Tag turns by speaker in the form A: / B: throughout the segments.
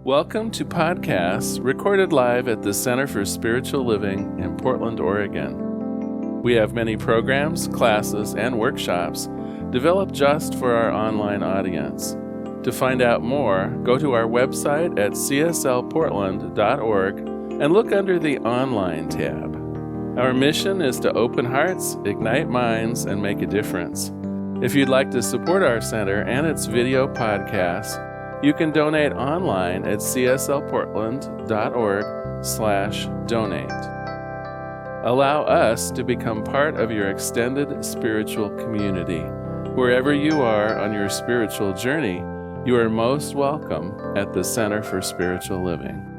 A: Welcome to podcasts recorded live at the Center for Spiritual Living in Portland, Oregon. We have many programs, classes, and workshops developed just for our online audience. To find out more, go to our website at cslportland.org and look under the Online tab. Our mission is to open hearts, ignite minds, and make a difference. If you'd like to support our center and its video podcasts, you can donate online at cslportland.org/donate. Allow us to become part of your extended spiritual community. Wherever you are on your spiritual journey, you are most welcome at the Center for Spiritual Living.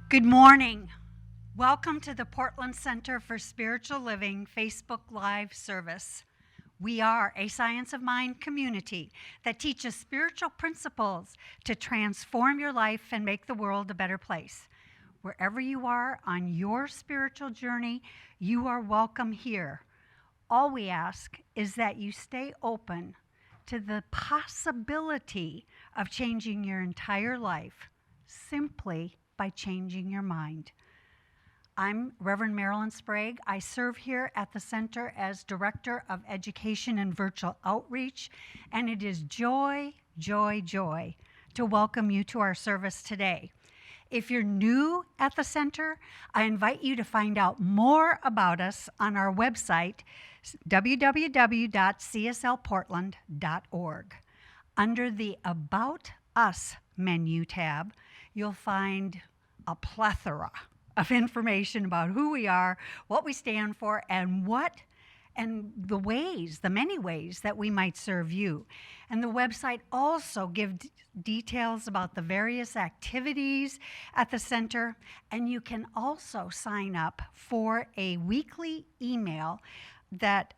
B: Good morning. Welcome to the Portland Center for Spiritual Living Facebook Live service. We are a Science of Mind community that teaches spiritual principles to transform your life and make the world a better place. Wherever you are on your spiritual journey, you are welcome here. All we ask is that you stay open to the possibility of changing your entire life simply by changing your mind. I'm Reverend Marilyn Sprague. I serve here at the center as Director of Education and Virtual Outreach, and it is joy, joy, joy to welcome you to our service today. If you're new at the center, I invite you to find out more about us on our website, www.cslportland.org. Under the About Us menu tab, you'll find a plethora of information about who we are, what we stand for, and the many ways that we might serve you. And the website also gives details about the various activities at the center, and you can also sign up for a weekly email that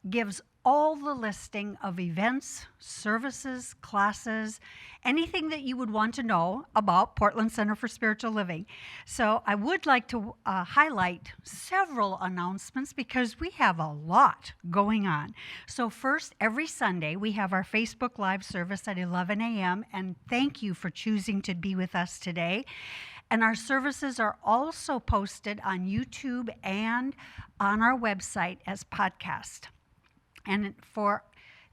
B: gives all the listing of events, services, classes, anything that you would want to know about Portland Center for Spiritual Living. So I would like to highlight several announcements because we have a lot going on. So first, every Sunday, we have our Facebook Live service at 11 a.m., and thank you for choosing to be with us today. And our services are also posted on YouTube and on our website as podcast. And for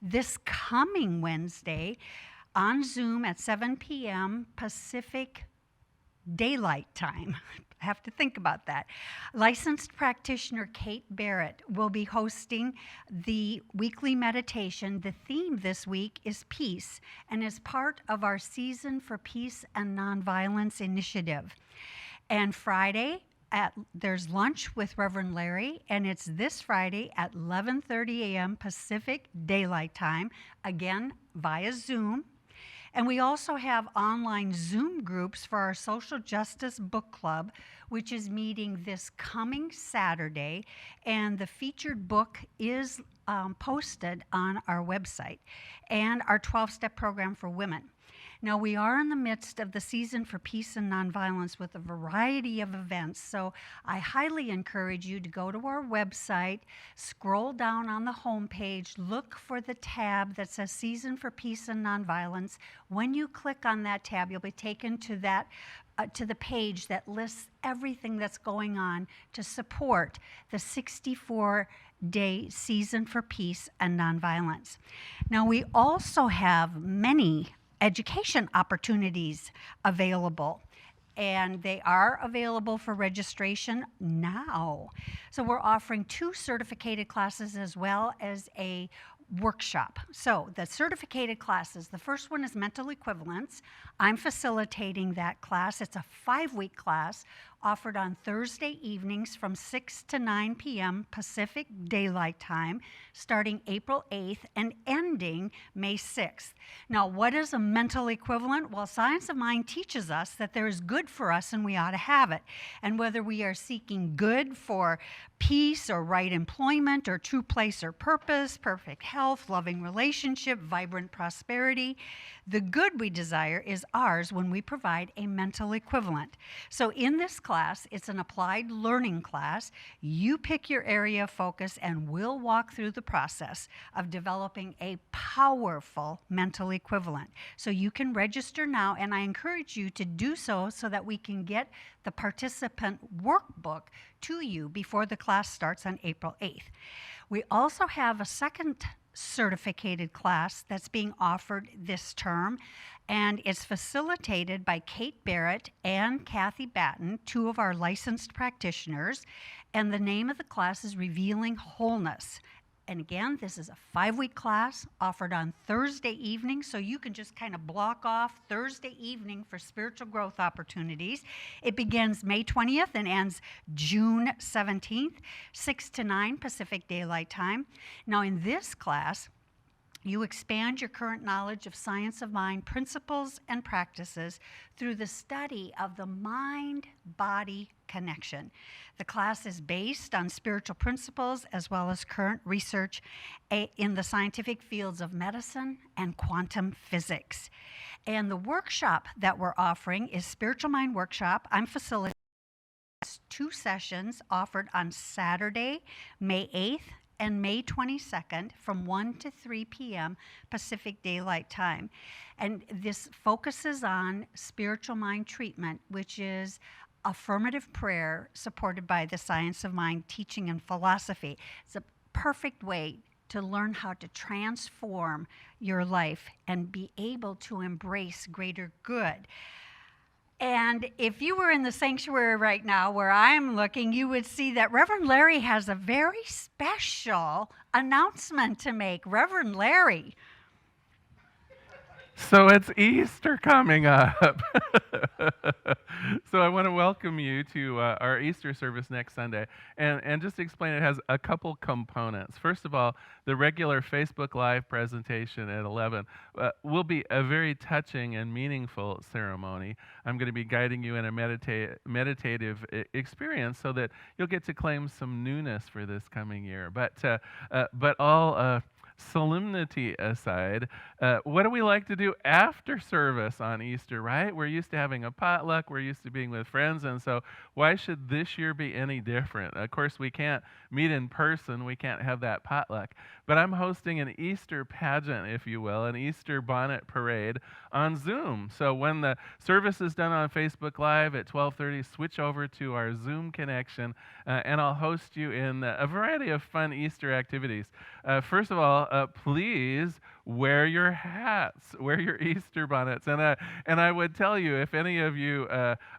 B: this coming Wednesday, on Zoom at 7 p.m. Pacific Daylight Time, I have to think about that, licensed practitioner Kate Barrett will be hosting the weekly meditation. The theme this week is peace, and is part of our Season for Peace and Nonviolence initiative. And Friday, there's lunch with Reverend Larry, and it's this Friday at 11:30 a.m. Pacific Daylight Time, again via Zoom. And we also have online Zoom groups for our Social Justice Book Club, which is meeting this coming Saturday, and the featured book is posted on our website, and our 12-step program for women. Now, we are in the midst of the Season for Peace and Nonviolence with a variety of events, so I highly encourage you to go to our website, scroll down on the homepage, look for the tab that says Season for Peace and Nonviolence. When you click on that tab, you'll be taken to that to the page that lists everything that's going on to support the 64-day Season for Peace and Nonviolence. Now, we also have many education opportunities available, and they are available for registration now. So we're offering 2 certificated classes as well as a workshop. So the certificated classes, the first one is mental equivalence. I'm facilitating that class. It's a 5-week class offered on Thursday evenings from 6 to 9 p.m. Pacific Daylight Time, starting April 8th and ending May 6th. Now, what is a mental equivalent? Well, Science of Mind teaches us that there is good for us and we ought to have it. And whether we are seeking good for peace or right employment or true place or purpose, perfect health, loving relationship, vibrant prosperity, the good we desire is ours when we provide a mental equivalent. So in this class, it's an applied learning class. You pick your area of focus and we'll walk through the process of developing a powerful mental equivalent. So you can register now, and I encourage you to do so that we can get the participant workbook to you before the class starts on April 8th. We also have a second certificated class that's being offered this term, and it's facilitated by Kate Barrett and Kathy Batten, 2 of our licensed practitioners, and the name of the class is Revealing Wholeness. And again, this is a 5-week class offered on Thursday evening, so you can just kind of block off Thursday evening for spiritual growth opportunities. It begins May 20th and ends June 17th, 6 to 9 Pacific Daylight Time. Now, in this class, you expand your current knowledge of science of mind principles and practices through the study of the mind-body connection. The class is based on spiritual principles as well as current research in the scientific fields of medicine and quantum physics. And the workshop that we're offering is Spiritual Mind Workshop. I'm facilitating 2 sessions offered on Saturday, May 8th, and May 22nd from 1 to 3 p.m. Pacific Daylight Time. And this focuses on spiritual mind treatment, which is affirmative prayer supported by the Science of Mind teaching and philosophy. It's a perfect way to learn how to transform your life and be able to embrace greater good. And if you were in the sanctuary right now where I'm looking, you would see that Reverend Larry has a very special announcement to make. Reverend Larry.
A: So it's Easter coming up. So I want to welcome you to our Easter service next Sunday. And just to explain, it has a couple components. First of all, the regular Facebook Live presentation at 11 will be a very touching and meaningful ceremony. I'm going to be guiding you in a meditative experience so that you'll get to claim some newness for this coming year. But all solemnity aside, what do we like to do after service on Easter, right? We're used to having a potluck, we're used to being with friends, and so why should this year be any different? Of course, we can't meet in person, we can't have that potluck, but I'm hosting an Easter pageant, if you will, an Easter bonnet parade on Zoom. So when the service is done on Facebook Live at 12:30, switch over to our Zoom connection, and I'll host you in a variety of fun Easter activities. First of all, please wear your hats, wear your Easter bonnets. And I would tell you, if any of you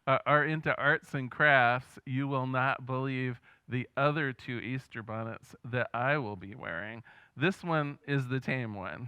A: are into arts and crafts, you will not believe the other two Easter bonnets that I will be wearing. This one is the tame one.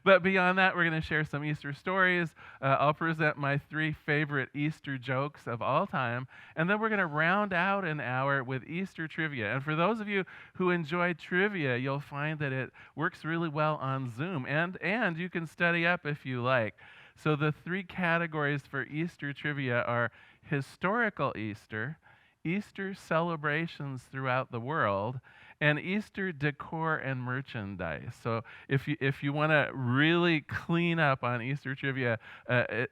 A: But beyond that, we're going to share some Easter stories. I'll present my 3 favorite Easter jokes of all time. And then we're going to round out an hour with Easter trivia. And for those of you who enjoy trivia, you'll find that it works really well on Zoom. And you can study up if you like. So the 3 categories for Easter trivia are historical Easter, Easter celebrations throughout the world, and Easter decor and merchandise. So if you want to really clean up on Easter trivia,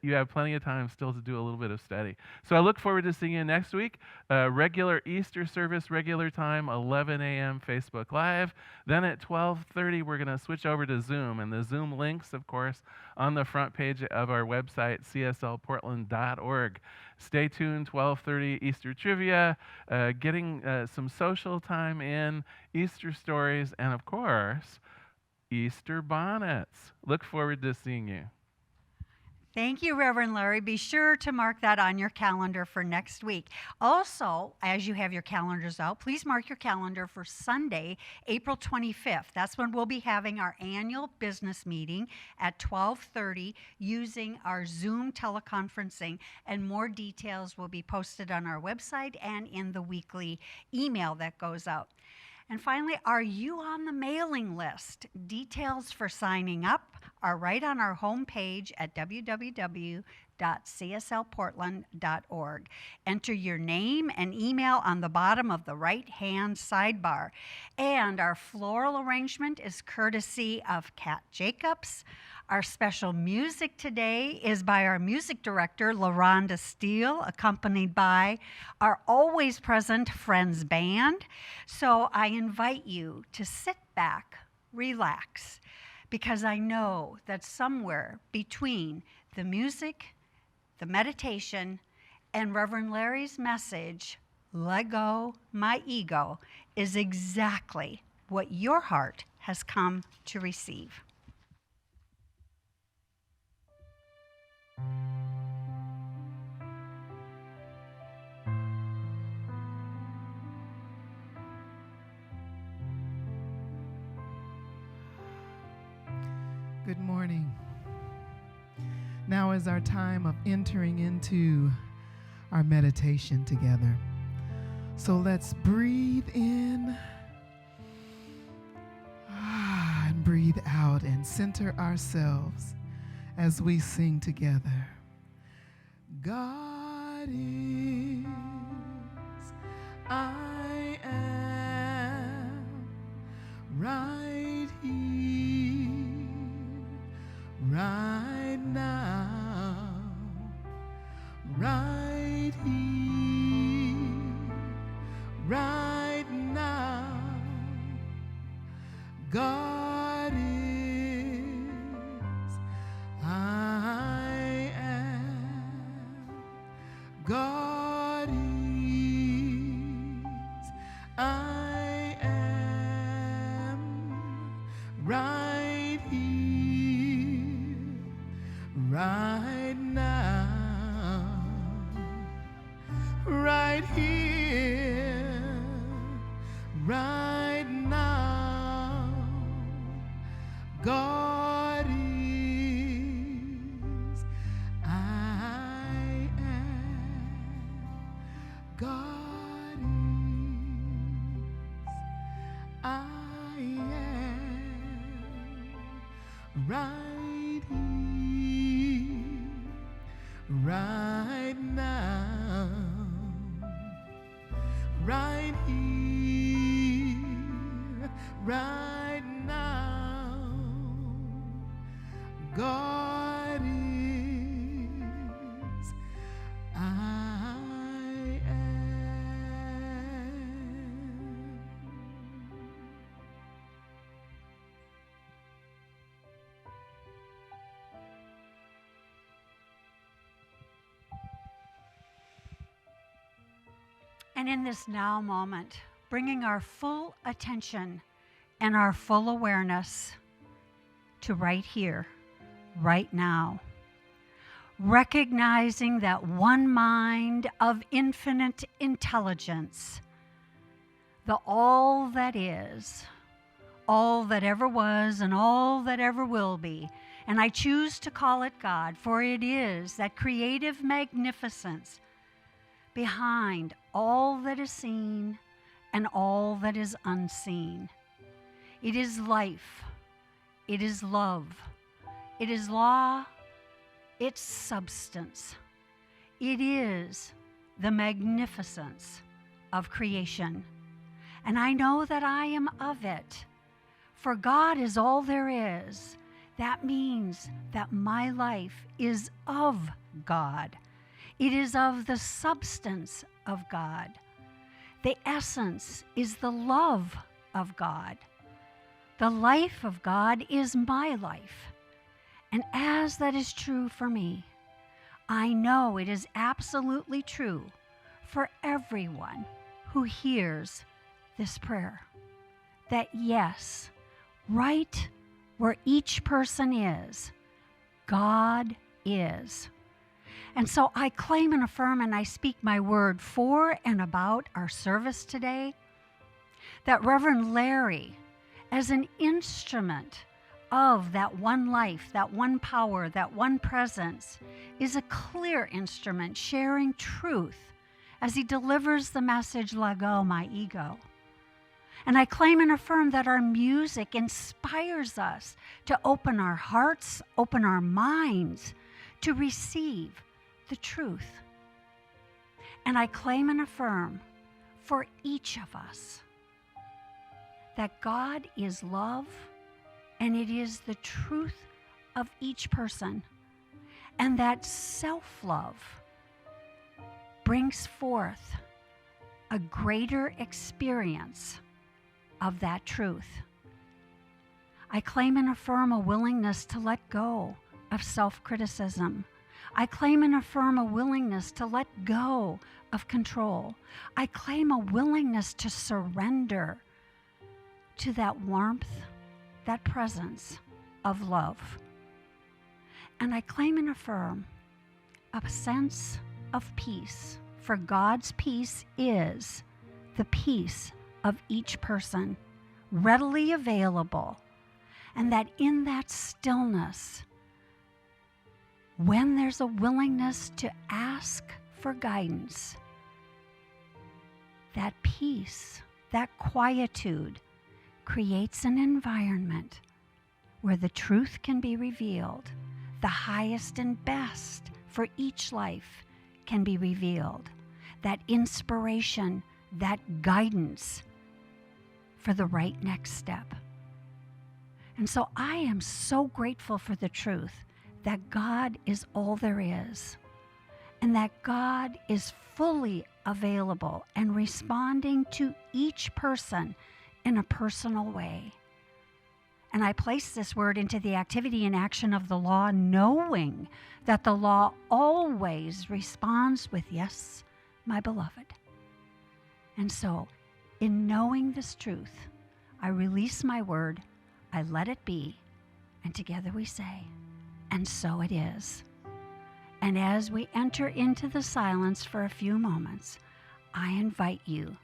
A: you have plenty of time still to do a little bit of study. So I look forward to seeing you next week. Regular Easter service, regular time, 11 a.m. Facebook Live. Then at 12:30, we're going to switch over to Zoom. And the Zoom links, of course, on the front page of our website, cslportland.org. Stay tuned, 12:30 Easter trivia, getting some social time in, Easter stories, and of course, Easter bonnets. Look forward to seeing you.
B: Thank you, Reverend Larry. Be sure to mark that on your calendar for next week. Also, as you have your calendars out, please mark your calendar for Sunday, April 25th. That's when we'll be having our annual business meeting at 12:30 using our Zoom teleconferencing, and more details will be posted on our website and in the weekly email that goes out. And finally, are you on the mailing list? Details for signing up are right on our homepage at www.cslportland.org. Enter your name and email on the bottom of the right-hand sidebar. And our floral arrangement is courtesy of Kat Jacobs. Our special music today is by our music director, LaRhonda Steele, accompanied by our always present Friends Band. So I invite you to sit back, relax, because I know that somewhere between the music, the meditation, and Reverend Larry's message, Leggo My Ego, is exactly what your heart has come to receive.
C: Good morning. Now is our time of entering into our meditation together. So let's breathe in and breathe out and center ourselves as we sing together. God is, I am right here, right now, right here, right now. God is, I am. God is, I am. Right here, right now, right here, right now. God is. God is, I am right here, right now, right here, right now. God is, I am.
B: And in this now moment, bringing our full attention and our full awareness to right here, right now, recognizing that one mind of infinite intelligence, the all that is, all that ever was, and all that ever will be. And I choose to call it God, for it is that creative magnificence behind all that is seen and all that is unseen. It is life. It is love. It is law. It's substance. It is the magnificence of creation. And I know that I am of it. For God is all there is. That means that my life is of God. It is of the substance of God. The essence is the love of God. The life of God is my life. And as that is true for me, I know it is absolutely true for everyone who hears this prayer. That yes, right where each person is, God is. And so I claim and affirm and I speak my word for and about our service today, that Reverend Larry, as an instrument of that one life, that one power, that one presence, is a clear instrument sharing truth as he delivers the message, Leggo My Ego. And I claim and affirm that our music inspires us to open our hearts, open our minds to receive the truth. And I claim and affirm for each of us that God is love, and it is the truth of each person, and that self-love brings forth a greater experience of that truth. I claim and affirm a willingness to let go of self-criticism. I claim and affirm a willingness to let go of control. I claim a willingness to surrender to that warmth, that presence of love. And I claim and affirm a sense of peace, for God's peace is the peace of each person, readily available, and that in that stillness, when there's a willingness to ask for guidance, that peace, that quietude creates an environment where the truth can be revealed, the highest and best for each life can be revealed, that inspiration, that guidance for the right next step. And so I am so grateful for the truth that God is all there is, and that God is fully available and responding to each person in a personal way. And I place this word into the activity and action of the law, knowing that the law always responds with, yes, my beloved. And so, in knowing this truth, I release my word, I let it be, and together we say, and so it is. And as we enter into the silence for a few moments, I invite you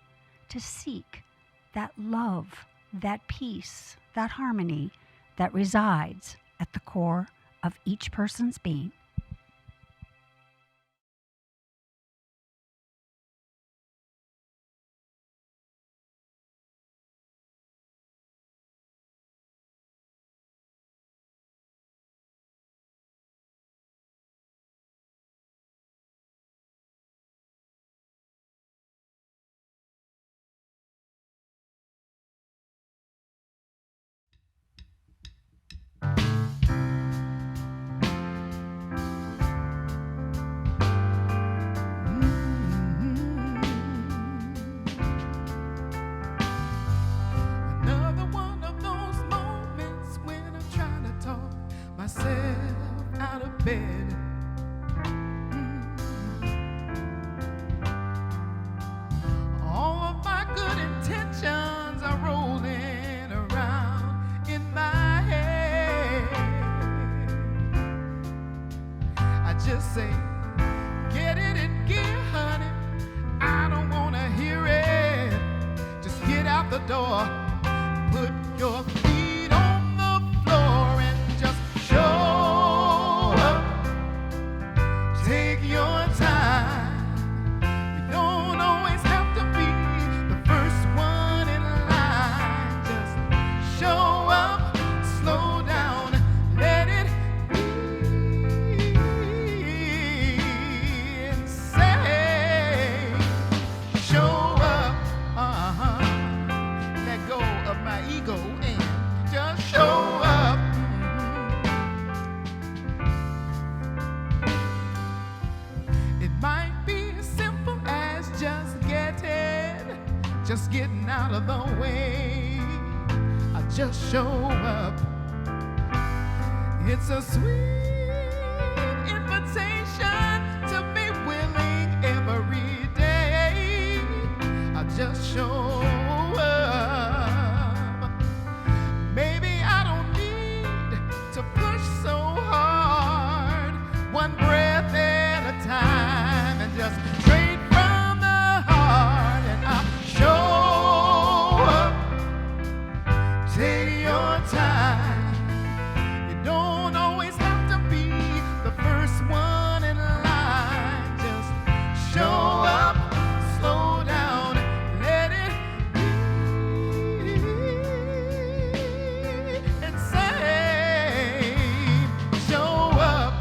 B: to seek that love, that peace, that harmony that resides at the core of each person's being.
C: the door. Put your feet on the floor and just show up. Take your time. You don't always have to be the first one in line. Just show up, slow down, let it be, and say, show up, let go of my ego and just show up. It might be as simple as just getting out of the way. I just show up. It's a sweet invitation to be willing every day. I just show up. Maybe I don't need to push so hard. One breath at a time and just straight from the heart. And I'll show up. Take your time. You don't always have to be the first one in line. Just show up, slow down, let it be, and say, show up.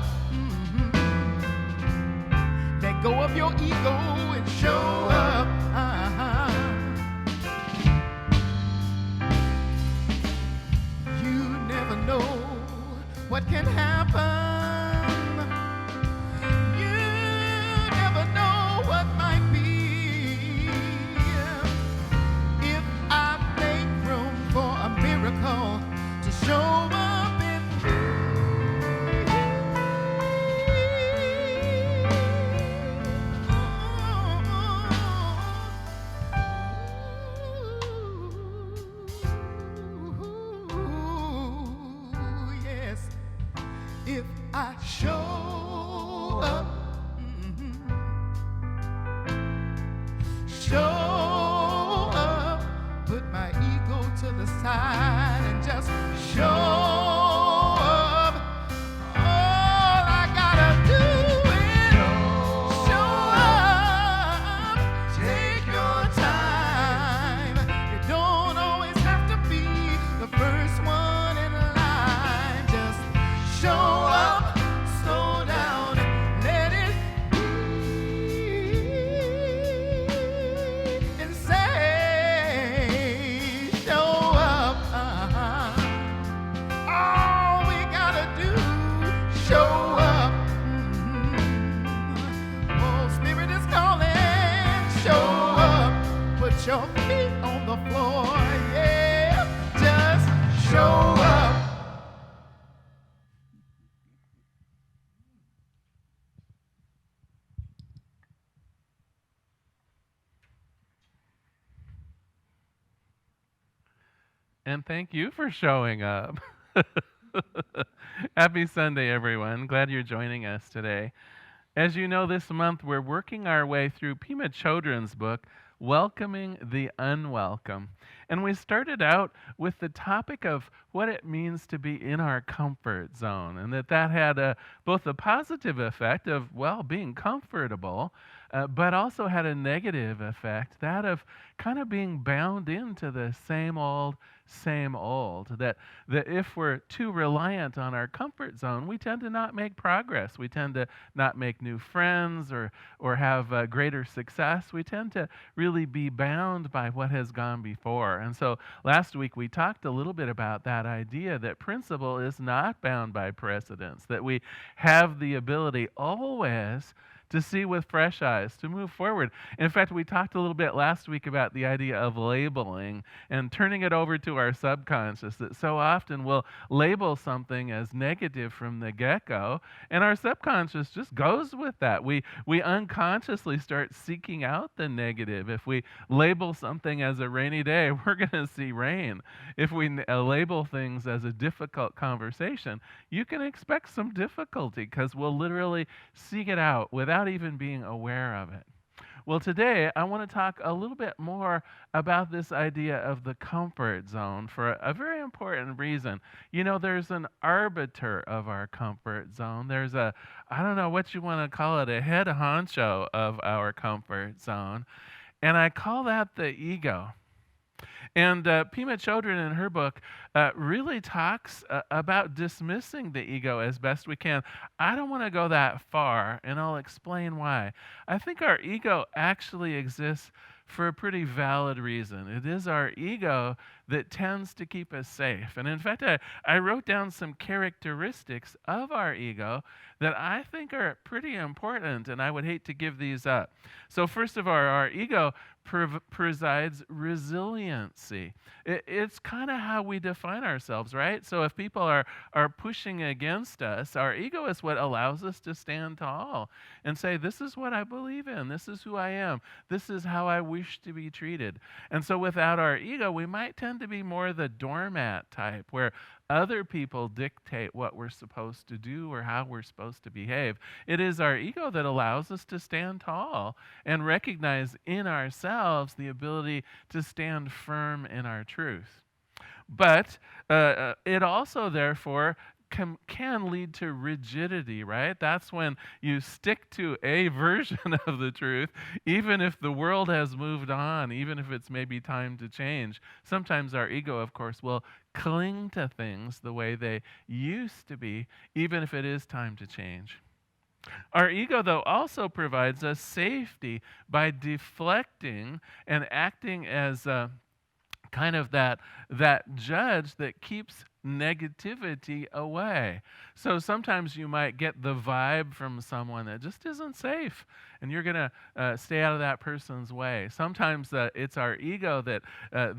C: Let go of your ego and show up. You never know what can happen. You never know what might be. If I make room for a miracle to show up in yes, if I show up, show up, put my ego to the side and just show up. All I gotta do is show up. Take your time. You don't always have to be the first one in line. Just show up, slow down, let it be, and say, show up. All we gotta do, show up. Oh, Spirit is calling, show up. Put your feet on the floor, yeah. Just show up.
A: And thank you for showing up. Happy Sunday, everyone. Glad you're joining us today. As you know, this month we're working our way through Pema Chodron's book, Welcoming the Unwelcome. And we started out with the topic of what it means to be in our comfort zone, and that had both a positive effect of, well, being comfortable, but also had a negative effect, that of kind of being bound into the same old, that if we're too reliant on our comfort zone, we tend to not make progress. We tend to not make new friends or have greater success. We tend to really be bound by what has gone before. And so last week we talked a little bit about that idea that principle is not bound by precedence, that we have the ability always to see with fresh eyes, to move forward. In fact, we talked a little bit last week about the idea of labeling and turning it over to our subconscious, that so often we'll label something as negative from the get-go, and our subconscious just goes with that. We unconsciously start seeking out the negative. If we label something as a rainy day, we're going to see rain. If we label things as a difficult conversation, you can expect some difficulty because we'll literally seek it out without even being aware of it. Well, today I want to talk a little bit more about this idea of the comfort zone for a very important reason. You know, there's an arbiter of our comfort zone. There's a, I don't know what you want to call it, a head honcho of our comfort zone. And I call that the ego. And Pema Chodron in her book really talks about dismissing the ego as best we can. I don't want to go that far, and I'll explain why. I think our ego actually exists for a pretty valid reason. It is our ego that tends to keep us safe. And in fact, I wrote down some characteristics of our ego that I think are pretty important, and I would hate to give these up. So first of all, our ego presides resiliency. It's kind of how we define ourselves, right? So if people are pushing against us, our ego is what allows us to stand tall and say, this is what I believe in, this is who I am, this is how I wish to be treated. And so without our ego, we might tend to be more the doormat type, where other people dictate what we're supposed to do or how we're supposed to behave. It is our ego that allows us to stand tall and recognize in ourselves the ability to stand firm in our truth. But it also, therefore, can lead to rigidity, right? That's when you stick to a version of the truth, even if the world has moved on, even if it's maybe time to change. Sometimes our ego, of course, will cling to things the way they used to be, even if it is time to change. Our ego, though, also provides us safety by deflecting and acting as kind of that judge that keeps negativity away. So sometimes you might get the vibe from someone that just isn't safe, and you're going to stay out of that person's way. Sometimes it's our ego that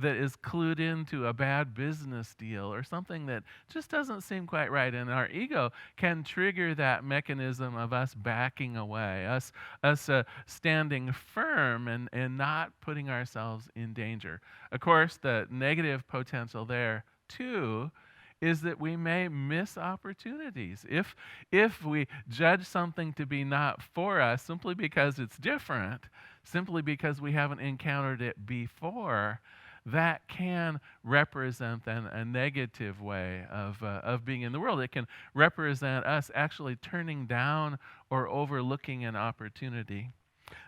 A: is clued into a bad business deal or something that just doesn't seem quite right, and our ego can trigger that mechanism of us backing away, us standing firm and not putting ourselves in danger. Of course, the negative potential there too is that we may miss opportunities. If we judge something to be not for us simply because it's different, simply because we haven't encountered it before, that can represent then a negative way of being in the world. It can represent us actually turning down or overlooking an opportunity.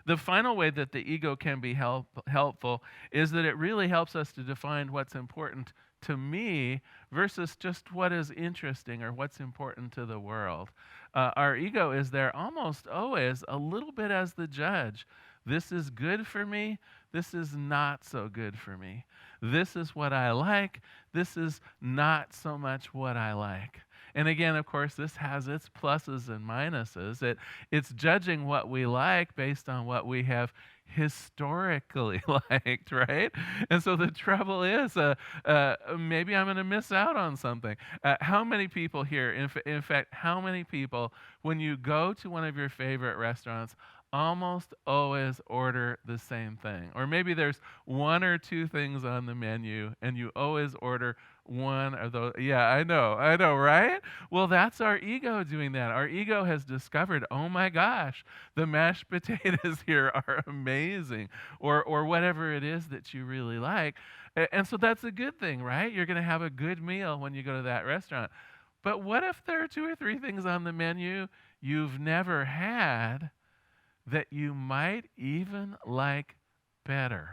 A: The final way that the ego can be helpful is that it really helps us to define what's important to me versus just what is interesting or what's important to the world. Our ego is there almost always a little bit as the judge. This is good for me. This is not so good for me. This is what I like. This is not so much what I like. And again, of course, this has its pluses and minuses. It's judging what we like based on what we have historically liked, right? And so the trouble is, maybe I'm going to miss out on something. How many people here, in fact, how many people, when you go to one of your favorite restaurants, almost always order the same thing? Or maybe there's one or two things on the menu, and you always order one of those. Yeah, I know, right? Well, that's our ego doing that. Our ego has discovered, oh my gosh, the mashed potatoes here are amazing, or whatever it is that you really like. And so that's a good thing, right? You're going to have a good meal when you go to that restaurant. But what if there are two or three things on the menu you've never had that you might even like better?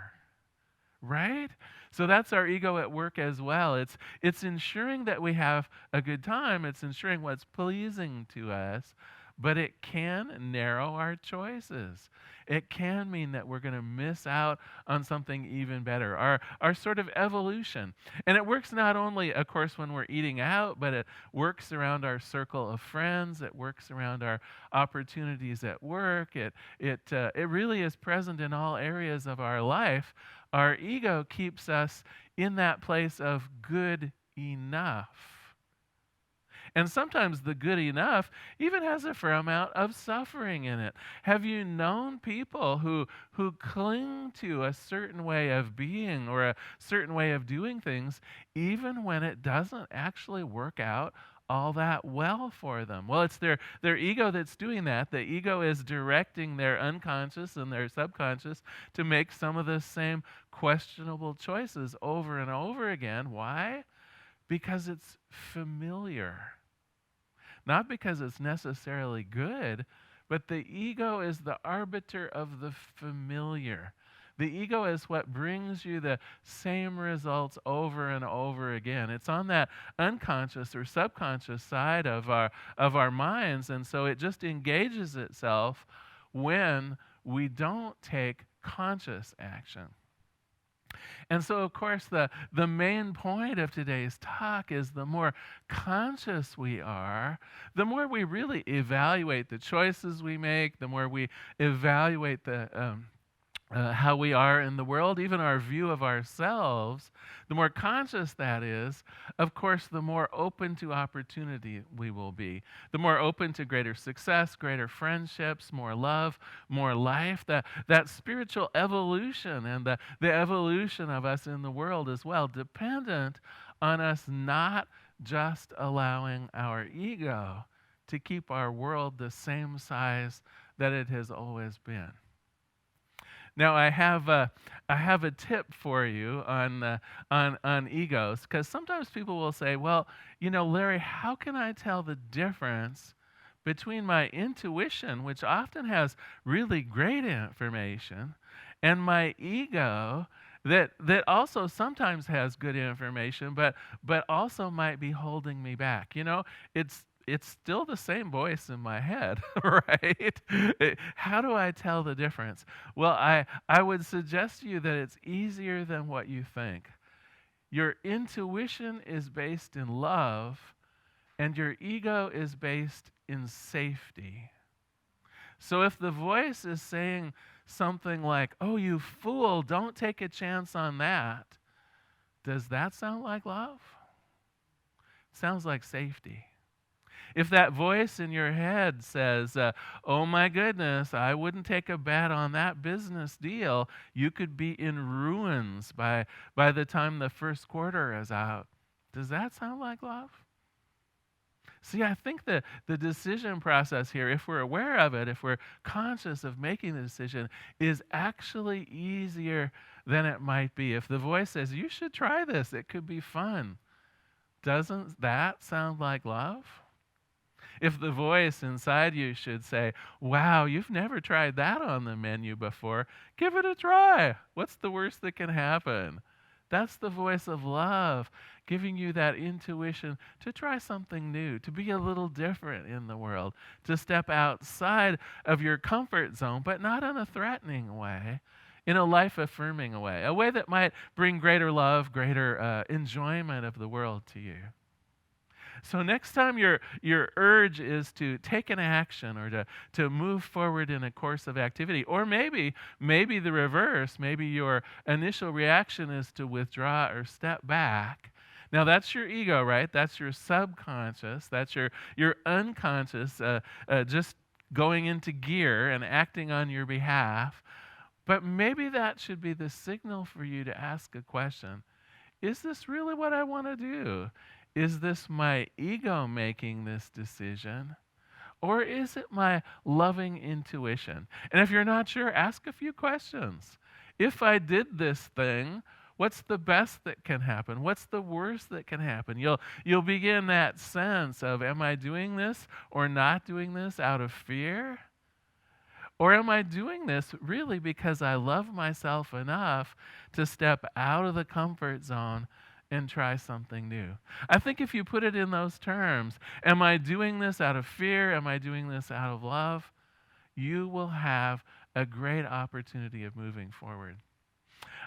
A: Right? So that's our ego at work as well. It's ensuring that we have a good time. It's ensuring what's pleasing to us, but it can narrow our choices. It can mean that we're going to miss out on something even better, our sort of evolution. And it works not only, of course, when we're eating out, but it works around our circle of friends. It works around our opportunities at work. It really is present in all areas of our life. Our ego keeps us in that place of good enough. And sometimes the good enough even has a fair amount of suffering in it. Have you known people who cling to a certain way of being or a certain way of doing things, even when it doesn't actually work out all that well for them. Well, it's their ego that's doing that. The ego is directing their unconscious and their subconscious to make some of the same questionable choices over and over again. Why? Because it's familiar. Not because it's necessarily good, but the ego is the arbiter of the familiar. The ego is what brings you the same results over and over again. It's on that unconscious or subconscious side of our minds, and so it just engages itself when we don't take conscious action. And so, of course, the main point of today's talk is the more conscious we are, the more we really evaluate the choices we make, the more we evaluate how we are in the world, even our view of ourselves, the more conscious that is, of course, the more open to opportunity we will be. The more open to greater success, greater friendships, more love, more life. That spiritual evolution and the evolution of us in the world as well, dependent on us not just allowing our ego to keep our world the same size that it has always been. Now, I have a tip for you on egos, because sometimes people will say, well, Larry, how can I tell the difference between my intuition, which often has really great information, and my ego that also sometimes has good information, but also might be holding me back? It's still the same voice in my head, right? How do I tell the difference? Well, I would suggest to you that it's easier than what you think. Your intuition is based in love, and your ego is based in safety. So if the voice is saying something like, "Oh, you fool, don't take a chance on that," does that sound like love? Sounds like safety. If that voice in your head says, "Oh my goodness, I wouldn't take a bet on that business deal. You could be in ruins by the time the first quarter is out," does that sound like love? See, I think the decision process here, if we're aware of it, if we're conscious of making the decision, is actually easier than it might be. If the voice says, "You should try this, it could be fun," doesn't that sound like love? If the voice inside you should say, "Wow, you've never tried that on the menu before. Give it a try. What's the worst that can happen?" That's the voice of love, giving you that intuition to try something new, to be a little different in the world, to step outside of your comfort zone, but not in a threatening way, in a life-affirming way, a way that might bring greater love, greater enjoyment of the world to you. So next time your urge is to take an action or to move forward in a course of activity, or maybe the reverse, maybe your initial reaction is to withdraw or step back. Now that's your ego, right? That's your subconscious. That's your unconscious just going into gear and acting on your behalf. But maybe that should be the signal for you to ask a question. Is this really what I want to do? Is this my ego making this decision? Or is it my loving intuition? And if you're not sure, ask a few questions. If I did this thing, what's the best that can happen? What's the worst that can happen? You'll begin that sense of, am I doing this or not doing this out of fear? Or am I doing this really because I love myself enough to step out of the comfort zone and try something new? I think if you put it in those terms, am I doing this out of fear? Am I doing this out of love? You will have a great opportunity of moving forward.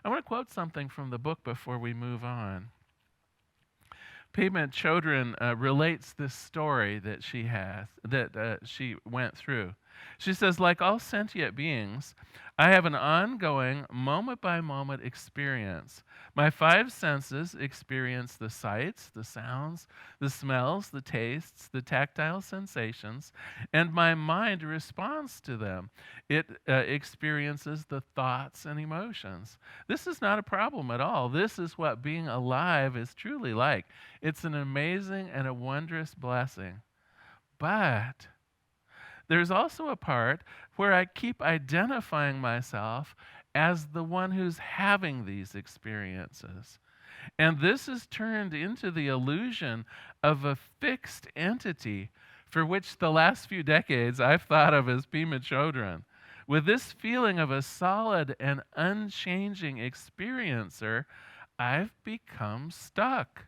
A: I want to quote something from the book before we move on. Pema Chodron relates this story that she has, that she went through. She says, like all sentient beings, I have an ongoing moment-by-moment experience. My five senses experience the sights, the sounds, the smells, the tastes, the tactile sensations, and my mind responds to them. It experiences the thoughts and emotions. This is not a problem at all. This is what being alive is truly like. It's an amazing and a wondrous blessing. But there's also a part where I keep identifying myself as the one who's having these experiences. And this is turned into the illusion of a fixed entity for which the last few decades I've thought of as Pema Chodron. With this feeling of a solid and unchanging experiencer, I've become stuck.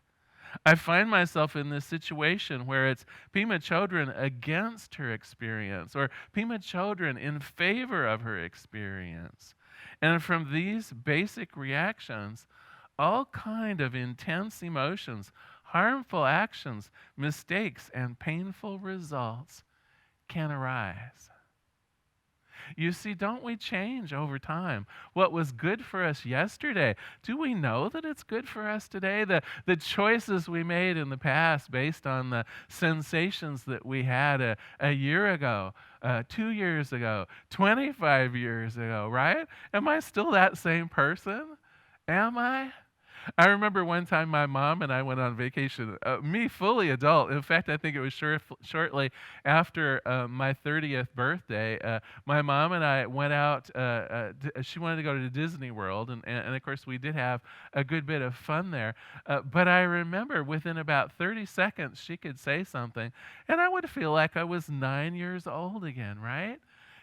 A: I find myself in this situation where it's Pema Chodron against her experience or Pema Chodron in favor of her experience. And from these basic reactions, all kind of intense emotions, harmful actions, mistakes, and painful results can arise. You see, don't we change over time? What was good for us yesterday, do we know that it's good for us today? The choices we made in the past based on the sensations that we had a year ago, 2 years ago, 25 years ago, right? Am I still that same person? Am I? I remember one time my mom and I went on vacation, me fully adult. In fact, I think it was shortly after my 30th birthday. My mom and I went out. She wanted to go to Disney World, and of course we did have a good bit of fun there. But I remember within about 30 seconds she could say something, and I would feel like I was 9 years old again, right?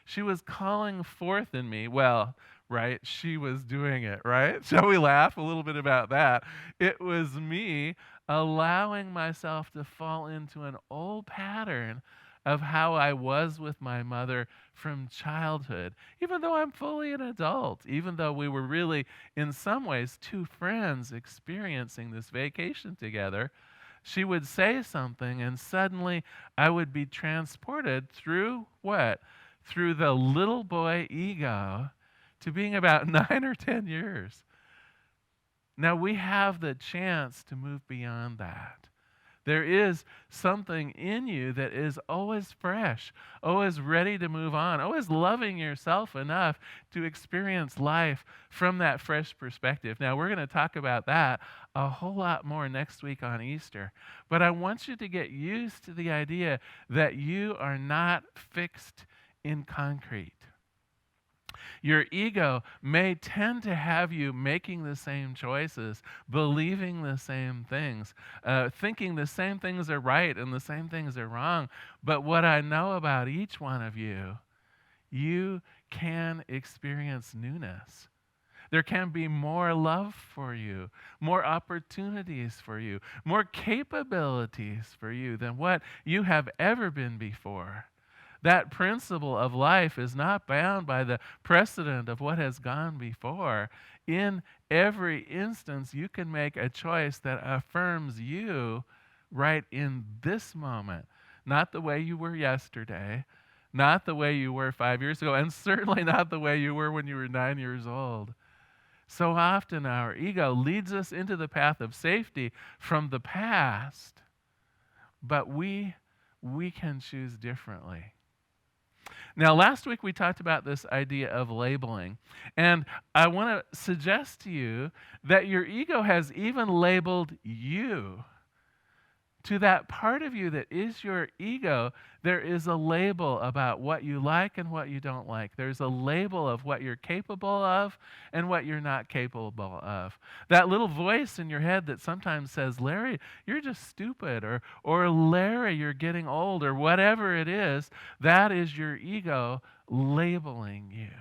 A: She was calling forth in me, well, right? She was doing it, right? Shall we laugh a little bit about that? It was me allowing myself to fall into an old pattern of how I was with my mother from childhood, even though I'm fully an adult, even though we were really, in some ways, two friends experiencing this vacation together. She would say something, and suddenly I would be transported through what? Through the little boy ego to being about 9 or 10 years. Now we have the chance to move beyond that. There is something in you that is always fresh, always ready to move on, always loving yourself enough to experience life from that fresh perspective. Now, we're going to talk about that a whole lot more next week on Easter. But I want you to get used to the idea that you are not fixed in concrete. Your ego may tend to have you making the same choices, believing the same things, thinking the same things are right and the same things are wrong. But what I know about each one of you, you can experience newness. There can be more love for you, more opportunities for you, more capabilities for you than what you have ever been before. That principle of life is not bound by the precedent of what has gone before. In every instance, you can make a choice that affirms you right in this moment. Not the way you were yesterday, not the way you were 5 years ago, and certainly not the way you were when you were 9 years old. So often our ego leads us into the path of safety from the past, but we can choose differently. Now, last week we talked about this idea of labeling, and I want to suggest to you that your ego has even labeled you. To that part of you that is your ego, there is a label about what you like and what you don't like. There's a label of what you're capable of and what you're not capable of. That little voice in your head that sometimes says, Larry, you're just stupid, or Larry, you're getting old, or whatever it is, that is your ego labeling you.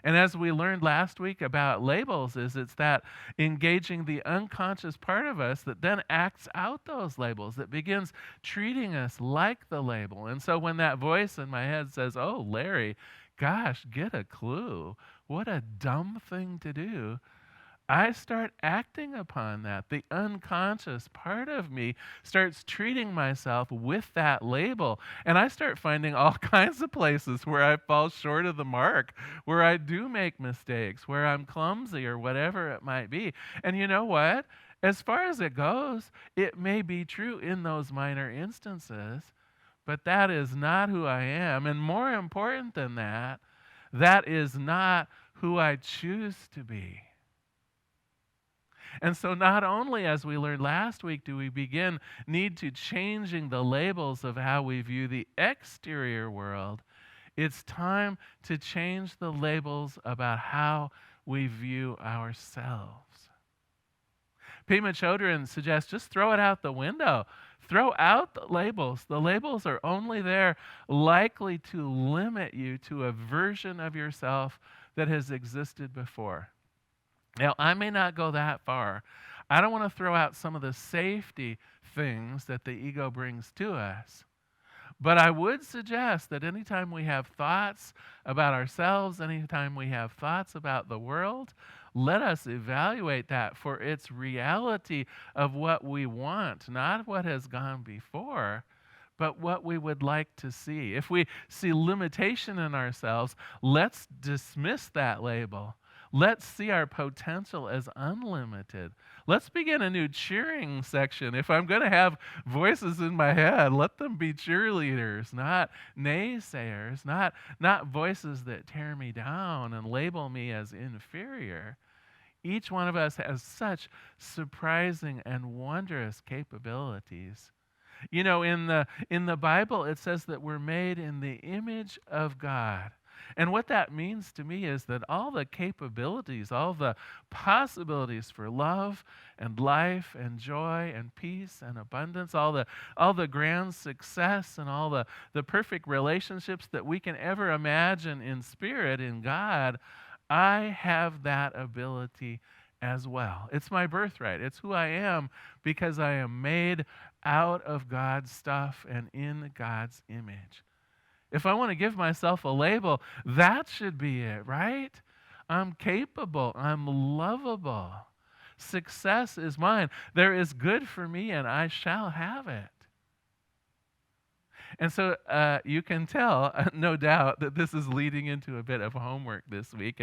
A: And as we learned last week about labels, it's that engaging the unconscious part of us that then acts out those labels, that begins treating us like the label. And so when that voice in my head says, oh, Larry, gosh, get a clue. What a dumb thing to do. I start acting upon that. The unconscious part of me starts treating myself with that label. And I start finding all kinds of places where I fall short of the mark, where I do make mistakes, where I'm clumsy or whatever it might be. And you know what? As far as it goes, it may be true in those minor instances, but that is not who I am. And more important than that, that is not who I choose to be. And so not only, as we learned last week, do we need to changing the labels of how we view the exterior world, it's time to change the labels about how we view ourselves. Pema Chodron suggests just throw it out the window. Throw out the labels. The labels are only there likely to limit you to a version of yourself that has existed before. Now, I may not go that far. I don't want to throw out some of the safety things that the ego brings to us. But I would suggest that anytime we have thoughts about ourselves, anytime we have thoughts about the world, let us evaluate that for its reality of what we want, not what has gone before, but what we would like to see. If we see limitation in ourselves, let's dismiss that label. Let's see our potential as unlimited. Let's begin a new cheering section. If I'm going to have voices in my head, let them be cheerleaders, not naysayers, not voices that tear me down and label me as inferior. Each one of us has such surprising and wondrous capabilities. You know, in the Bible, it says that we're made in the image of God. And what that means to me is that all the capabilities, all the possibilities for love and life and joy and peace and abundance, all the grand success and all the perfect relationships that we can ever imagine in spirit, in God, I have that ability as well. It's my birthright. It's who I am because I am made out of God's stuff and in God's image. If I want to give myself a label, that should be it, right? I'm capable. I'm lovable. Success is mine. There is good for me, and I shall have it. And so you can tell, no doubt, that this is leading into a bit of homework this week,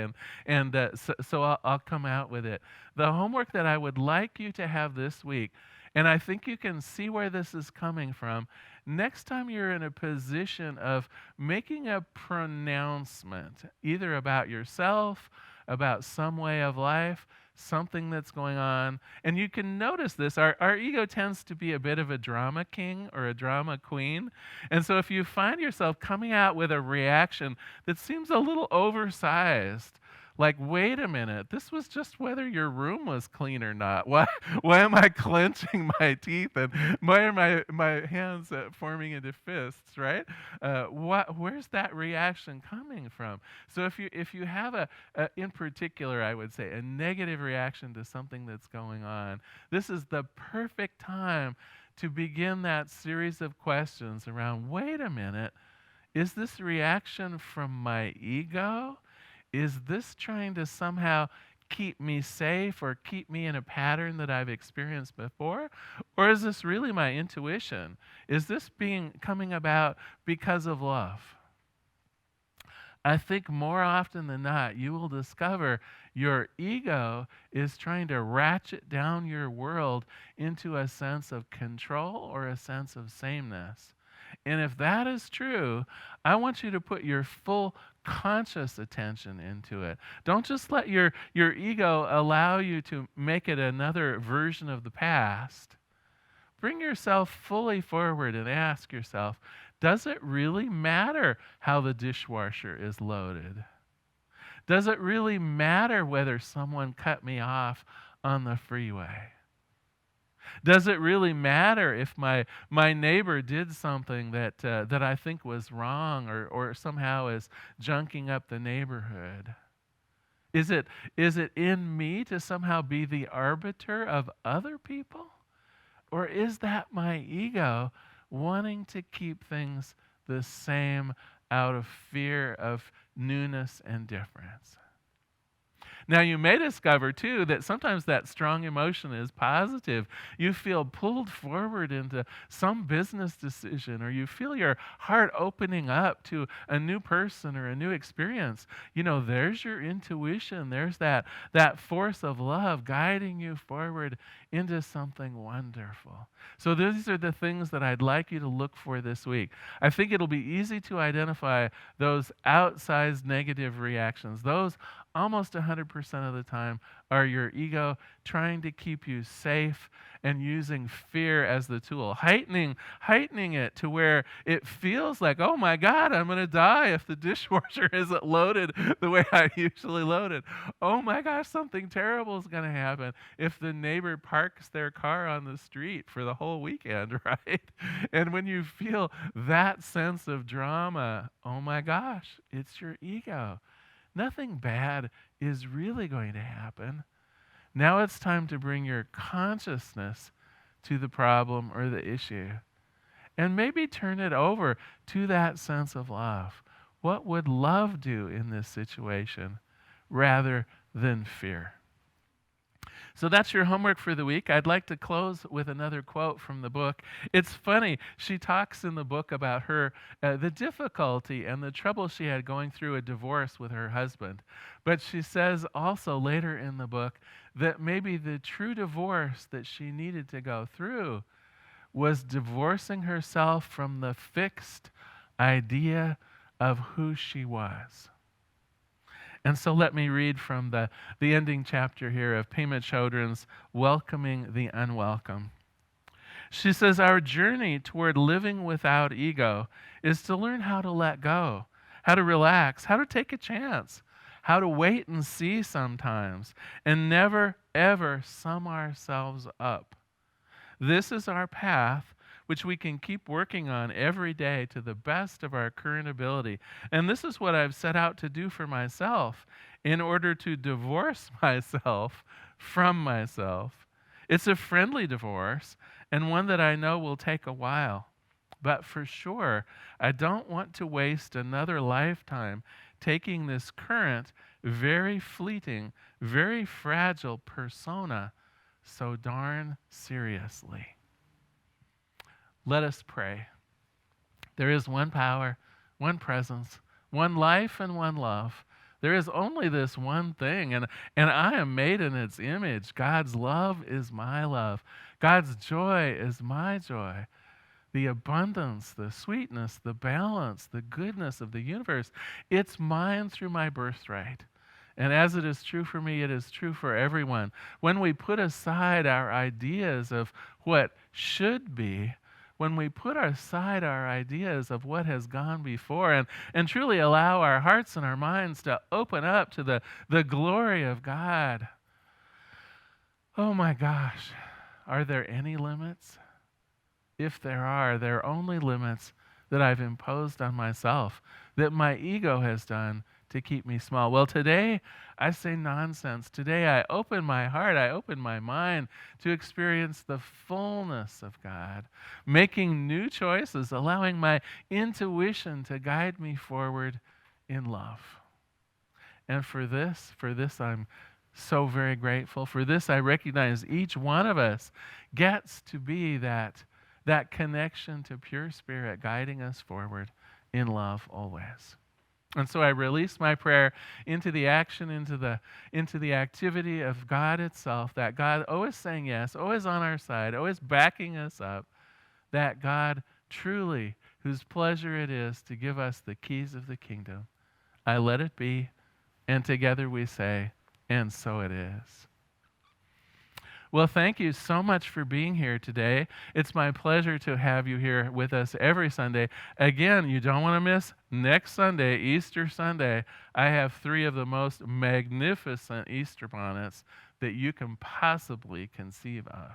A: so I'll come out with it. The homework that I would like you to have this week, and I think you can see where this is coming from. Next time you're in a position of making a pronouncement, either about yourself, about some way of life, something that's going on, and you can notice this, our ego tends to be a bit of a drama king or a drama queen. And so if you find yourself coming out with a reaction that seems a little oversized, like, wait a minute, this was just whether your room was clean or not. Why am I clenching my teeth and why are my hands forming into fists, right? Where's that reaction coming from? So if you have in particular, I would say, a negative reaction to something that's going on, this is the perfect time to begin that series of questions around, wait a minute, is this reaction from my ego? Is this trying to somehow keep me safe or keep me in a pattern that I've experienced before? Or is this really my intuition? Is this coming about because of love? I think more often than not, you will discover your ego is trying to ratchet down your world into a sense of control or a sense of sameness. And if that is true, I want you to put your full conscious attention into it. Don't just let your ego allow you to make it another version of the past. Bring yourself fully forward and ask yourself, does it really matter how the dishwasher is loaded? Does it really matter whether someone cut me off on the freeway? Does it really matter if my neighbor did something that I think was wrong or somehow is junking up the neighborhood? Is it in me to somehow be the arbiter of other people? Or is that my ego wanting to keep things the same out of fear of newness and difference? Now, you may discover, too, that sometimes that strong emotion is positive. You feel pulled forward into some business decision, or you feel your heart opening up to a new person or a new experience. There's your intuition. There's that force of love guiding you forward into something wonderful. So these are the things that I'd like you to look for this week. I think it'll be easy to identify those outsized negative reactions. Those almost 100% of the time are your ego trying to keep you safe and using fear as the tool, heightening it to where it feels like, oh my God, I'm going to die if the dishwasher isn't loaded the way I usually load it. Oh my gosh, something terrible is going to happen if the neighbor parks their car on the street for the whole weekend, right? And when you feel that sense of drama, oh my gosh, it's your ego. Nothing bad is really going to happen. Now it's time to bring your consciousness to the problem or the issue. And maybe turn it over to that sense of love. What would love do in this situation rather than fear? So that's your homework for the week. I'd like to close with another quote from the book. It's funny. She talks in the book about the difficulty and the trouble she had going through a divorce with her husband. But she says also later in the book that maybe the true divorce that she needed to go through was divorcing herself from the fixed idea of who she was. And so let me read from the ending chapter here of Pema Chodron's Welcoming the Unwelcome. She says, our journey toward living without ego is to learn how to let go, how to relax, how to take a chance, how to wait and see sometimes, and never, ever sum ourselves up. This is our path, which we can keep working on every day to the best of our current ability. And this is what I've set out to do for myself in order to divorce myself from myself. It's a friendly divorce and one that I know will take a while. But for sure, I don't want to waste another lifetime taking this current, very fleeting, very fragile persona so darn seriously. Let us pray. There is one power, one presence, one life, and one love. There is only this one thing, and I am made in its image. God's love is my love. God's joy is my joy. The abundance, the sweetness, the balance, the goodness of the universe, it's mine through my birthright. And as it is true for me, it is true for everyone. When we put aside our ideas of what should be, when we put aside our ideas of what has gone before and truly allow our hearts and our minds to open up to the glory of God, oh my gosh, are there any limits? If there are only limits that I've imposed on myself, that my ego has done to keep me small. Well, today I say nonsense. Today I open my heart, I open my mind to experience the fullness of God, making new choices, allowing my intuition to guide me forward in love. And for this I'm so very grateful. For this I recognize each one of us gets to be that connection to pure spirit guiding us forward in love always. And so I release my prayer into the action, into the activity of God itself, that God always saying yes, always on our side, always backing us up, that God truly, whose pleasure it is to give us the keys of the kingdom. I let it be, and together we say, and so it is. Well, thank you so much for being here today. It's my pleasure to have you here with us every Sunday. Again, you don't want to miss next Sunday, Easter Sunday. I have 3 of the most magnificent Easter bonnets that you can possibly conceive of.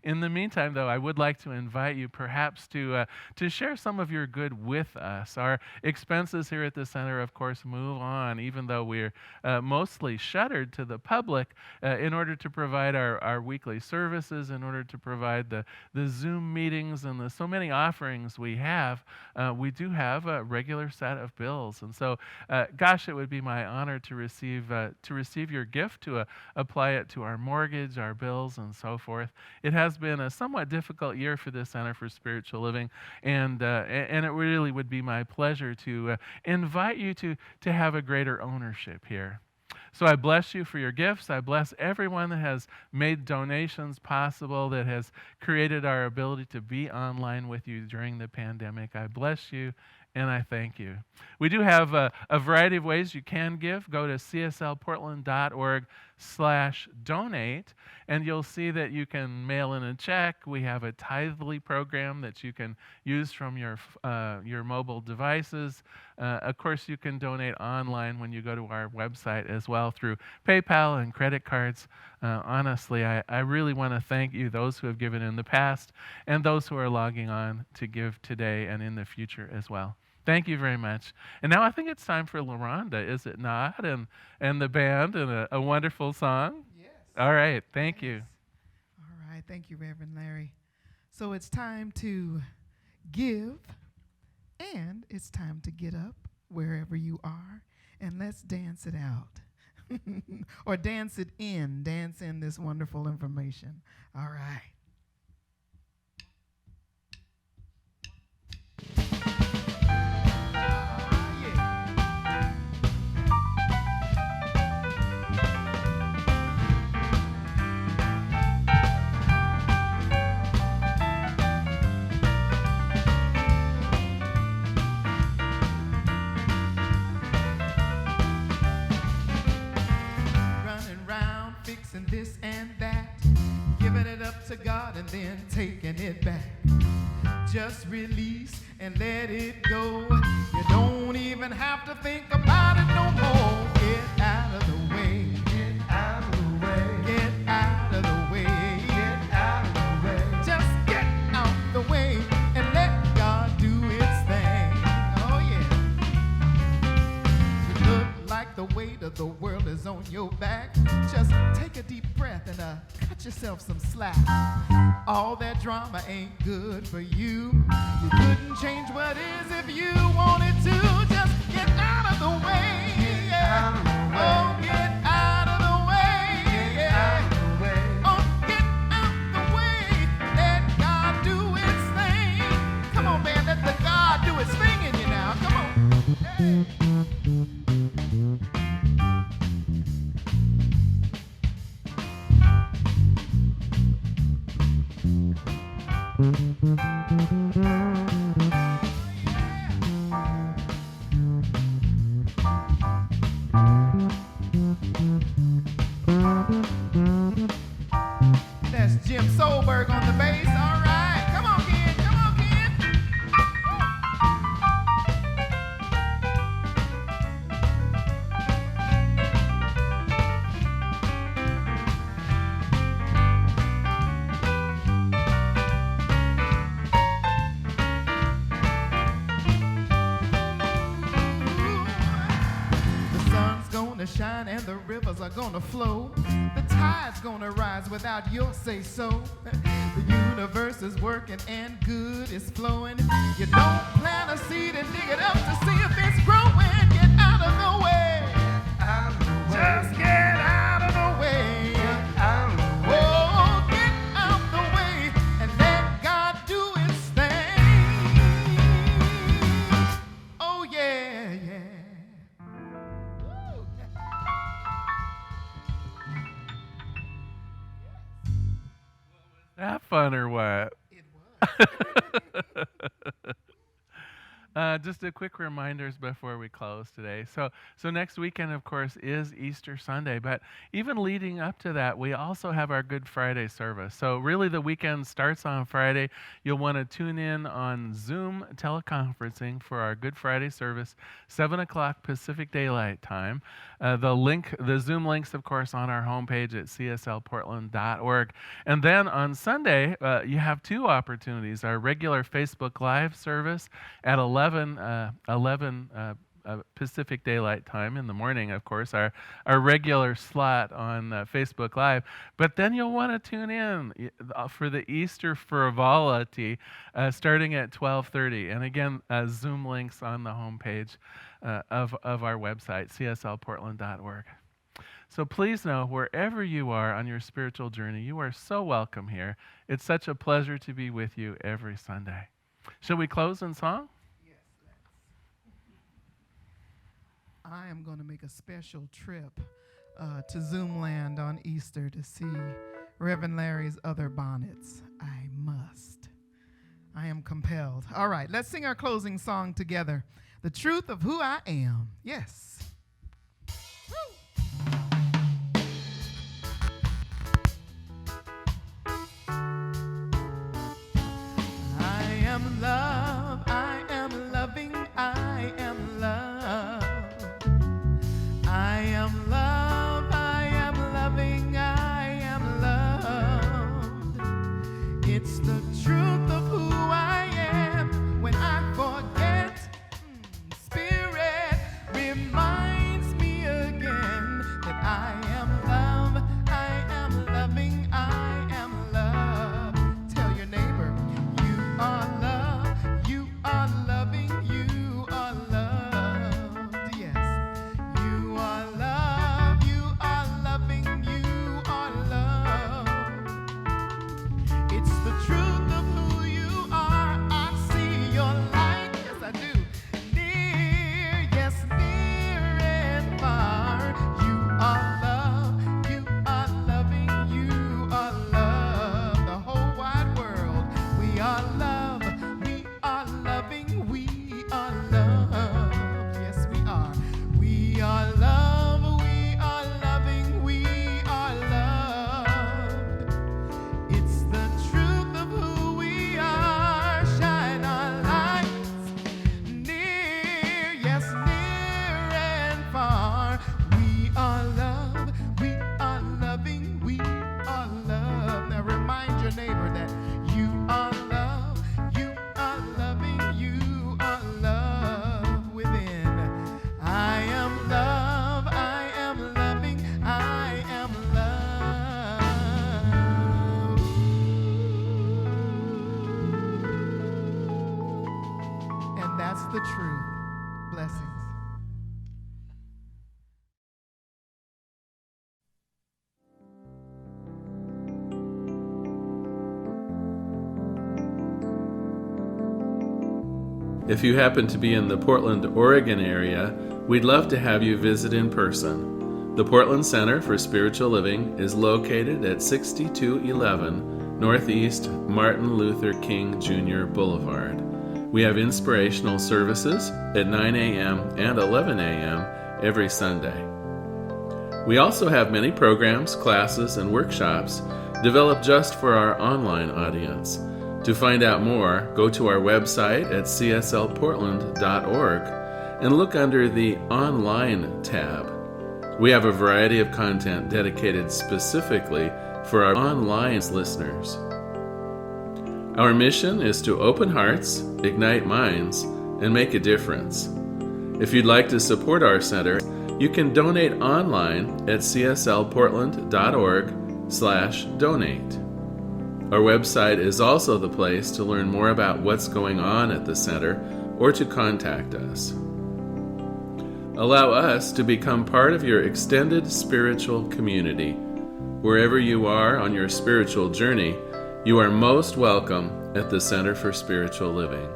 A: In the meantime, though, I would like to invite you perhaps to share some of your good with us. Our expenses here at the center, of course, move on, even though we're mostly shuttered to the public in order to provide our weekly services, in order to provide the Zoom meetings and the so many offerings we have. We do have a regular set of bills. And so, gosh, it would be my honor to receive your gift, to apply it to our mortgage, our bills, and so forth. It has been a somewhat difficult year for the Center for Spiritual Living, and it really would be my pleasure to invite you to have a greater ownership here. So I bless you for your gifts. I bless everyone that has made donations possible, that has created our ability to be online with you during the pandemic. I bless you and I thank you. We do have a variety of ways you can give. Go to cslportland.org/donate, and you'll see that you can mail in a check. We have a Tithely program that you can use from your mobile devices. Of course, you can donate online when you go to our website as well through PayPal and credit cards. Honestly, I really want to thank you, those who have given in the past, and those who are logging on to give today and in the future as well. Thank you very much. And now I think it's time for LaRhonda, is it not? And the band and a wonderful song?
C: Yes.
A: All right, thank you.
C: All right, thank you, Reverend Larry. So it's time to give, and it's time to get up wherever you are, and let's dance it out. Or dance in this wonderful information. All right. This and that, giving it up to God and then taking it back. Just release and let it go. You don't even have to think about it no more. Get out of the way. Get out of the way. Get out of the way. Get out of the way. Just get out the way and let God do His thing. Oh yeah. You look like the weight of the world is on your back. Just take a deep breath and cut yourself some slack. All that drama ain't good for you. You couldn't change what is if you wanted to. Just get out of the way. Yeah. Oh, get out of the way. Yeah. Oh, get out the way. Let God do His thing. Come on, man. Let the God do His thing in you now. Come on. Hey. That's Jim Solberg on the bass. All right. Come on, kid. Come on, kid. The sun's gonna shine and the rivers are gonna flow. The tide's gonna rise without your say-so. The universe is working and good is flowing. You don't plant a seed and dig it up to see if it's growing. Get out of the way. Just get out of the way. Oh, get out the way and let God do His thing. Oh yeah, yeah. Woo.
A: That fun or what?
C: It was.
A: Just a quick reminders before we close today. So next weekend, of course, is Easter Sunday, but even leading up to that, we also have our Good Friday service. So really the weekend starts on Friday. You'll want to tune in on Zoom teleconferencing for our Good Friday service, 7 o'clock Pacific Daylight Time. The Zoom links, of course, on our homepage at cslportland.org. And then on Sunday, you have two opportunities. Our regular Facebook Live service at 11 Pacific Daylight Time in the morning, of course, our regular slot on Facebook Live. But then you'll want to tune in for the Easter frivolity starting at 12:30. And again, Zoom links on the homepage of our website, cslportland.org. So please know, wherever you are on your spiritual journey, you are so welcome here. It's such a pleasure to be with you every Sunday. Shall we close in song?
C: I am going to make a special trip to Zoomland on Easter to see Reverend Larry's other bonnets. I must. I am compelled. All right, let's sing our closing song together. The Truth of Who I Am. Yes. Woo. I am love. I am loving. I am love. I am love, I am loving, I am loved. It's the truth of who I am. When I forget, Spirit reminds me again that I am love, I am loving, I am loved. Tell your neighbor, you are love, you are loving, you are loved. Yes. You are love, you are loving, you are loved. It's the truth of who you are. I see your light, yes I do. Near, yes, near and far. You are love, you are loving, you are love. The whole wide world, we are love, we are loving, we are love. Yes, we are. We are love, we are loving, we are loved. It's the truth of who we are. Shine our lights near, yes, near and far. We are love, we are loving, we are loved. Now remind your neighbor that you are love, you are loving, you are love within. I am love, I am loving, I am love. And that's the truth. Blessings.
A: If you happen to be in the Portland, Oregon area, we'd love to have you visit in person. The Portland Center for Spiritual Living is located at 6211 Northeast Martin Luther King Jr. Boulevard. We have inspirational services at 9 a.m. and 11 a.m. every Sunday. We also have many programs, classes, and workshops developed just for our online audience. To find out more, go to our website at cslportland.org and look under the Online tab. We have a variety of content dedicated specifically for our online listeners. Our mission is to open hearts, ignite minds, and make a difference. If you'd like to support our center, you can donate online at cslportland.org/donate. Our website is also the place to learn more about what's going on at the center or to contact us. Allow us to become part of your extended spiritual community. Wherever you are on your spiritual journey, you are most welcome at the Center for Spiritual Living.